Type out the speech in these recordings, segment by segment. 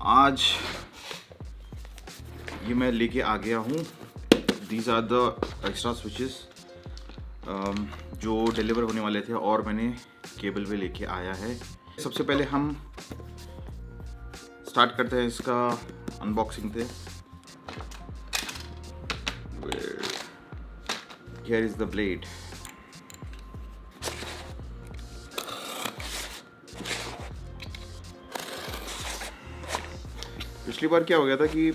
आज ये मैं लेके आ गया हूँ। These are the extra switches जो डिलीवर होने वाले थे और मैंने केबल पे लेके आया है। सबसे पहले हम स्टार्ट करते हैं इसका अनबॉक्सिंग से। Here is the blade. पिछली बार क्या हो गया था कि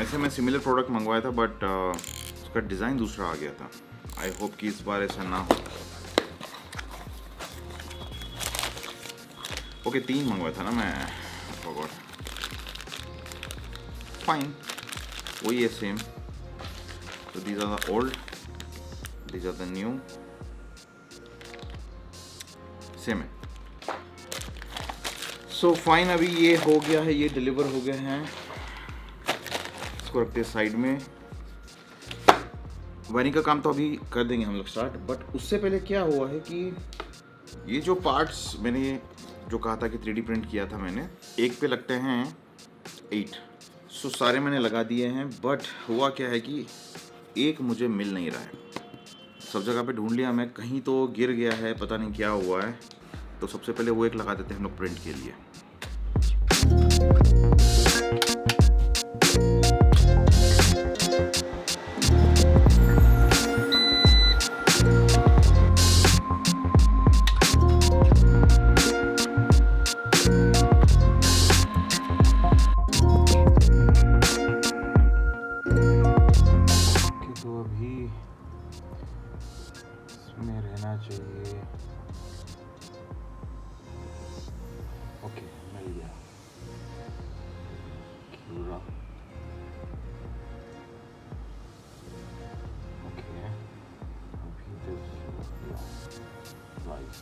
ऐसे मैं सिमिलर प्रोडक्ट मंगवाया था बट उसका डिज़ाइन दूसरा आ गया था। आई होप कि इस बार ऐसा ना हो। ओके 3 मंगवाया था ना मैं, फॉरगॉट। फाइन, वही है सेम। तो these are the old, these are the new, same है। सो फाइन, अभी ये हो गया है, ये डिलीवर हो गए हैं। इसको रखते हैं साइड में। वायरिंग का काम तो अभी कर देंगे हम लोग स्टार्ट, बट उससे पहले क्या हुआ है कि ये जो पार्ट्स मैंने जो कहा था कि 3D प्रिंट किया था मैंने, एक पे लगते हैं 8। सो सारे मैंने लगा दिए हैं, बट हुआ क्या है कि एक मुझे मिल नहीं रहा है। सब जगह पे ढूंढ लिया मैं, कहीं तो गिर गया है, पता नहीं क्या हुआ है। तो सबसे पहले वो एक लगा देते हैं हम लोग प्रिंट के लिए। तो अभी इसमें रहना चाहिए। ओके, मिल गया। क्यूरा। ओके, अभी राइट।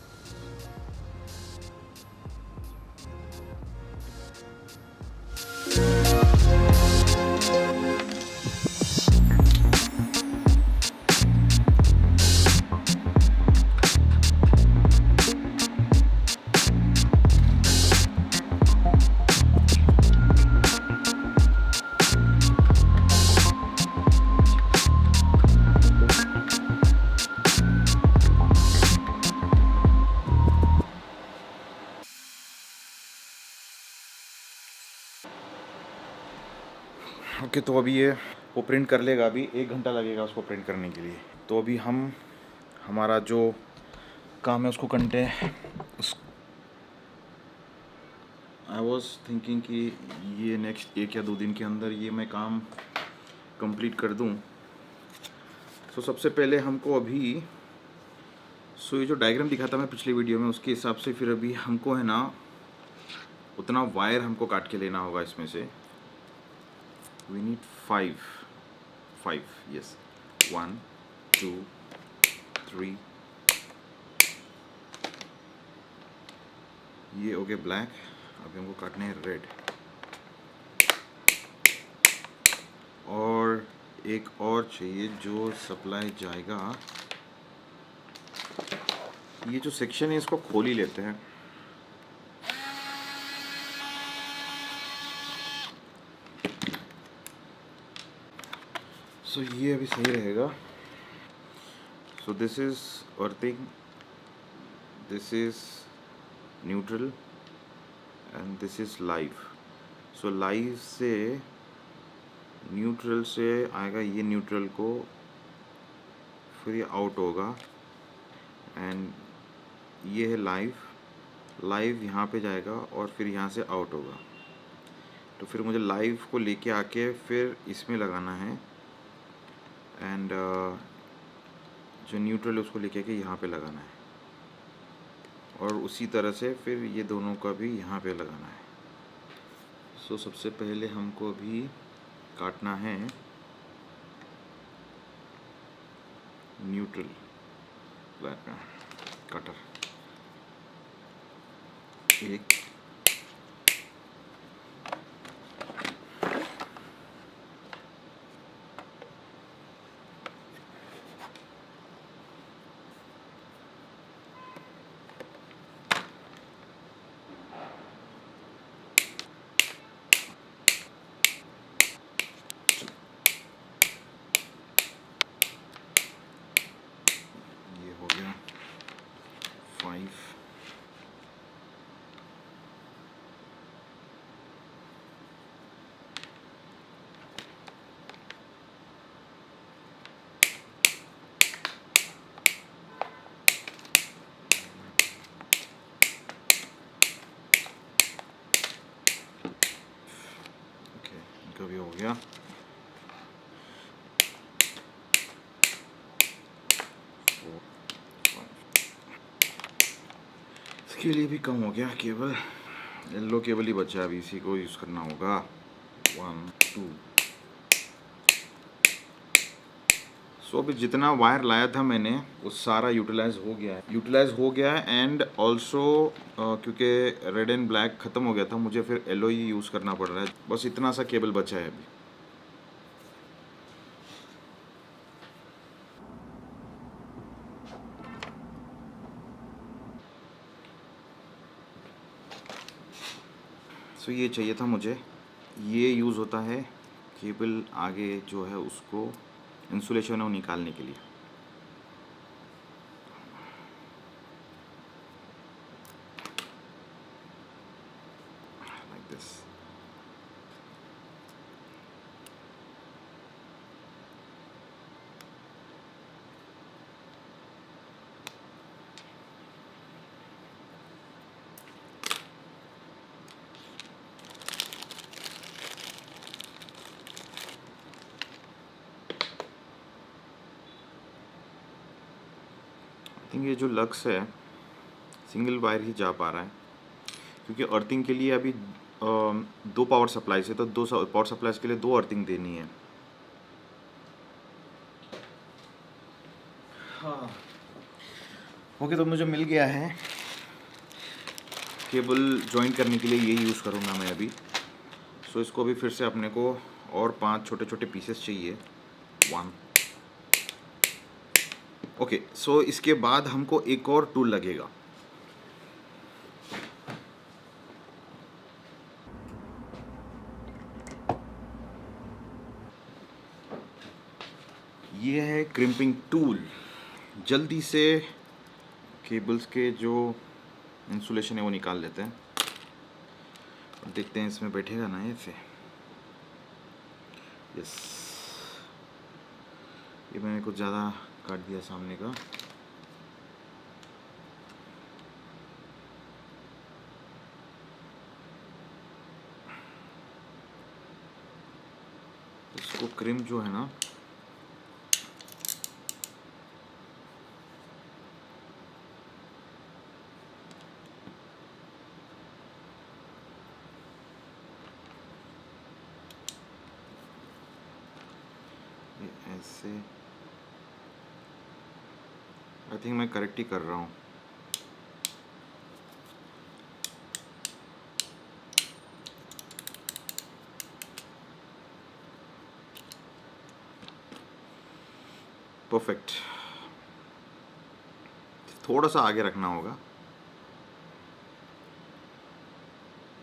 ओके, तो अभी ये वो प्रिंट कर लेगा। अभी 1 घंटा लगेगा उसको प्रिंट करने के लिए। तो अभी हम हमारा जो काम है उसको करते हैं। आई वॉज थिंकिंग कि ये नेक्स्ट 1 या 2 दिन के अंदर ये मैं काम कंप्लीट कर दूं। सो सबसे पहले हमको अभी ये जो डायग्राम दिखा था मैं पिछली वीडियो में, उसके हिसाब से फिर अभी हमको है ना उतना वायर हमको काट के लेना होगा इसमें से। We need 5 yes, 1 2 3। ये हो गया ब्लैक। अभी हमको काटने हैं रेड। और एक और चाहिए जो सप्लाई जाएगा। ये जो सेक्शन है इसको खोल ही लेते हैं। सो ये अभी सही रहेगा। So this is earthing, this is neutral and this is live. So live से न्यूट्रल से आएगा ये न्यूट्रल को, फिर ये आउट होगा एंड ये है लाइव यहाँ पे जाएगा और फिर यहाँ से आउट होगा। तो फिर मुझे लाइव को लेके आके फिर इसमें लगाना है एंड जो न्यूट्रल है उसको लेके आके यहाँ पे लगाना है और उसी तरह से फिर ये दोनों का भी यहाँ पे लगाना है। सो सबसे पहले हमको अभी काटना है न्यूट्रल ब्लैक कटर। एक का भी हो गया। इसके लिए भी कम हो गया केबल, येलो केबल ही बचा, अभी इसी को यूज़ करना होगा। 1 2। सो अभी जितना वायर लाया था मैंने वो सारा यूटिलाइज हो गया है एंड ऑल्सो क्योंकि रेड एंड ब्लैक ख़त्म हो गया था, मुझे फिर येलो ही यूज़ करना पड़ रहा है। बस इतना सा केबल बचा है अभी। सो ये चाहिए था मुझे। ये यूज़ होता है केबल आगे जो है उसको इंसुलेशन है वो निकालने के लिए। Like this. आई थिंक ये जो लक्स है सिंगल वायर ही जा पा रहा है, क्योंकि अर्थिंग के लिए अभी 2 पावर सप्लाई से, तो 2 पावर सप्लाईज के लिए 2 अर्थिंग देनी है। हाँ ओके, तो मुझे मिल गया है केबल जॉइन करने के लिए, यही यूज़ करूँगा मैं अभी। सो इसको भी फिर से अपने को और 5 छोटे छोटे पीसेस चाहिए। 1 ओके। सो इसके बाद हमको एक और टूल लगेगा। ये है क्रिम्पिंग टूल। जल्दी से केबल्स के जो इंसुलेशन है वो निकाल लेते हैं, देखते हैं इसमें बैठेगा ना ऐसे। यस, ये मैंने कुछ ज़्यादा काट दिया सामने का। इसको क्रिम जो है ना ये ऐसे, आई थिंक मैं करेक्ट ही कर रहा हूँ। परफेक्ट। थोड़ा सा आगे रखना होगा,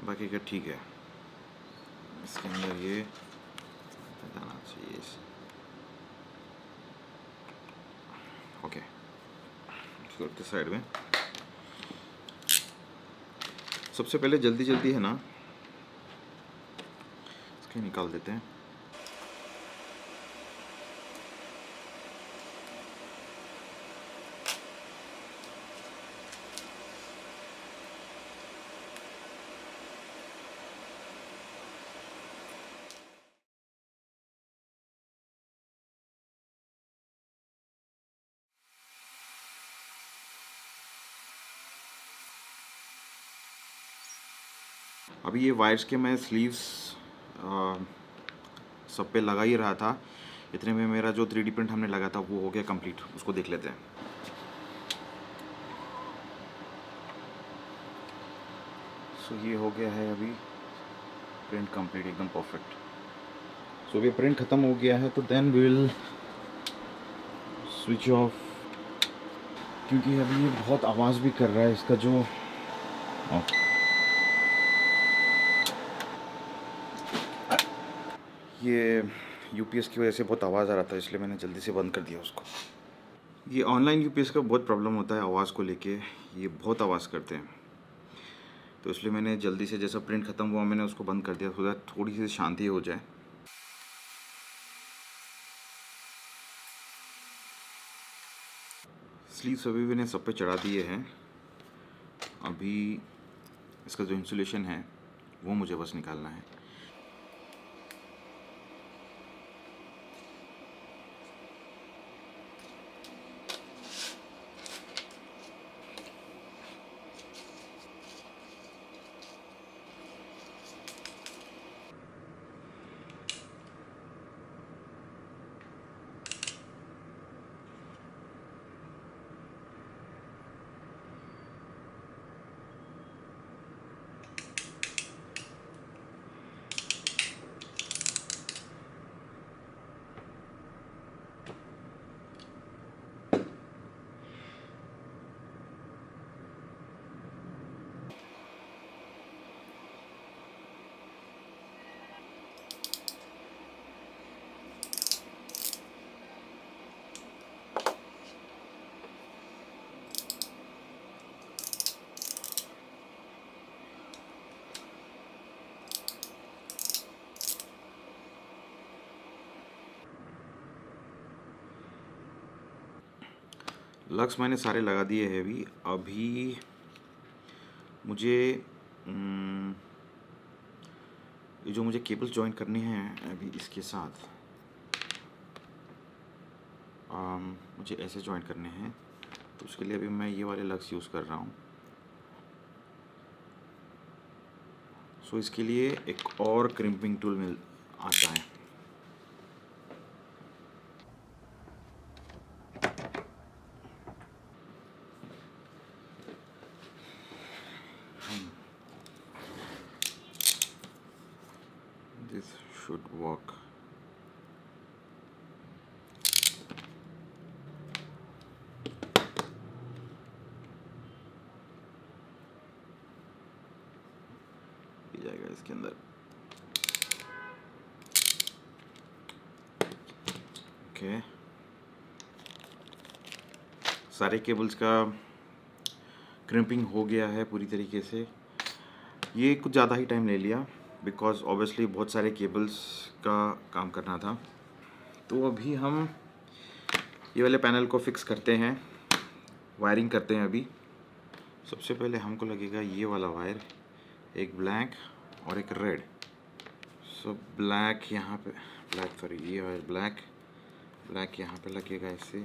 बाकी का ठीक है। इसके अंदर ये जाना चाहिए। ओके, इसको रखते साइड में। सबसे पहले जल्दी जल्दी है ना, इसके निकाल देते हैं। अभी ये वायर्स के मैं स्लीव्स सब पे लगा ही रहा था, इतने में मेरा जो 3D प्रिंट हमने लगा था वो हो गया कंप्लीट। उसको देख लेते हैं। सो ये हो गया है अभी प्रिंट कंप्लीट, एकदम परफेक्ट। सो ये प्रिंट ख़त्म हो गया है, तो देन विल स्विच ऑफ, क्योंकि अभी ये बहुत आवाज़ भी कर रहा है इसका जो ये यूपीएस की वजह से बहुत आवाज़ आ रहा था, इसलिए मैंने जल्दी से बंद कर दिया उसको। ये ऑनलाइन यूपीएस का बहुत प्रॉब्लम होता है आवाज़ को लेके, ये बहुत आवाज़ करते हैं, तो इसलिए मैंने जल्दी से जैसा प्रिंट ख़त्म हुआ मैंने उसको बंद कर दिया, थोड़ा थोड़ी सी शांति हो जाए। स्लीव्स अभी मैंने सब पे चढ़ा दिए हैं। अभी इसका जो इंसुलेशन है वो मुझे बस निकालना है। लग्स मैंने सारे लगा दिए हैं अभी। अभी मुझे ये जो मुझे केबल्स जॉइन करने हैं अभी इसके साथ, मुझे ऐसे जॉइन करने हैं, तो उसके लिए अभी मैं ये वाले लग्स यूज़ कर रहा हूँ। सो इसके लिए एक और क्रिम्पिंग टूल मिल आता है। This should work. जाएगा इसके अंदर। ओके, सारे केबल्स का क्रिम्पिंग हो गया है पूरी तरीके से। ये कुछ ज़्यादा ही टाइम ले लिया बिकॉज ऑब्वियसली बहुत सारे केबल्स का काम करना था। तो अभी हम ये वाले पैनल को फिक्स करते हैं, वायरिंग करते हैं। अभी सबसे पहले हमको लगेगा ये वाला वायर, एक ब्लैक और एक रेड। सो ब्लैक यहाँ पे, ब्लैक सॉरी ये वायर ब्लैक यहाँ पे लगेगा ऐसे।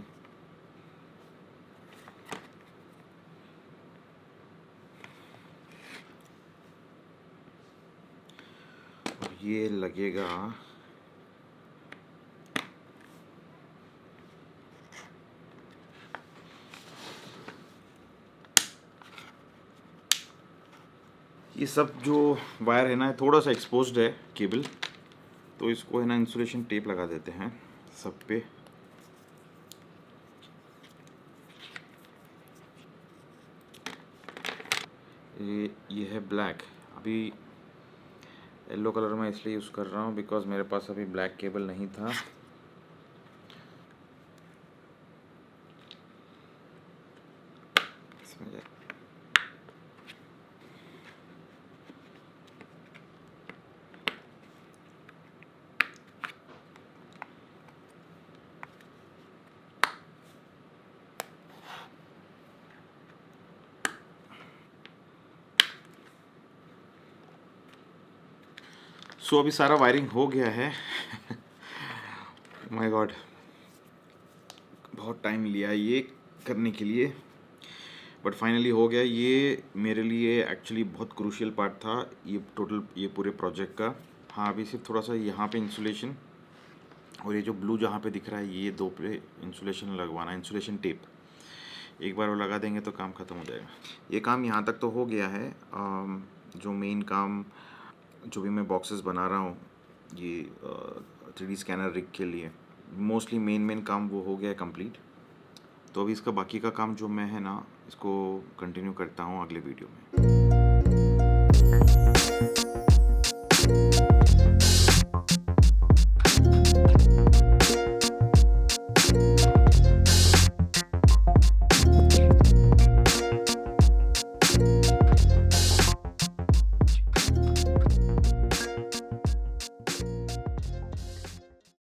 और ये लगेगा ये सब जो वायर है ना थोड़ा सा एक्सपोज्ड है केबल, तो इसको है ना इंसुलेशन टेप लगा देते हैं सब पे। ये है ब्लैक। अभी येलो कलर में इसलिए यूज़ कर रहा हूँ बिकॉज मेरे पास अभी ब्लैक केबल नहीं था। इसमें सो अभी सारा वायरिंग हो गया है। माय गॉड, बहुत टाइम लिया ये करने के लिए, बट फाइनली हो गया। ये मेरे लिए एक्चुअली बहुत क्रूशियल पार्ट था ये पूरे प्रोजेक्ट का। हाँ, अभी सिर्फ थोड़ा सा यहाँ पे इंसुलेशन और ये जो ब्लू जहाँ पे दिख रहा है ये दो पे इंसुलेशन लगवाना, इंसुलेशन टेप। एक बार वो लगा देंगे तो काम ख़त्म हो जाएगा। ये काम यहाँ तक तो हो गया है। जो मेन काम, जो भी मैं बॉक्सेस बना रहा हूँ ये 3D स्कैनर रिग के लिए, मोस्टली मेन काम वो हो गया है कंप्लीट। तो अभी इसका बाकी का काम जो मैं है ना इसको कंटिन्यू करता हूँ अगले वीडियो में।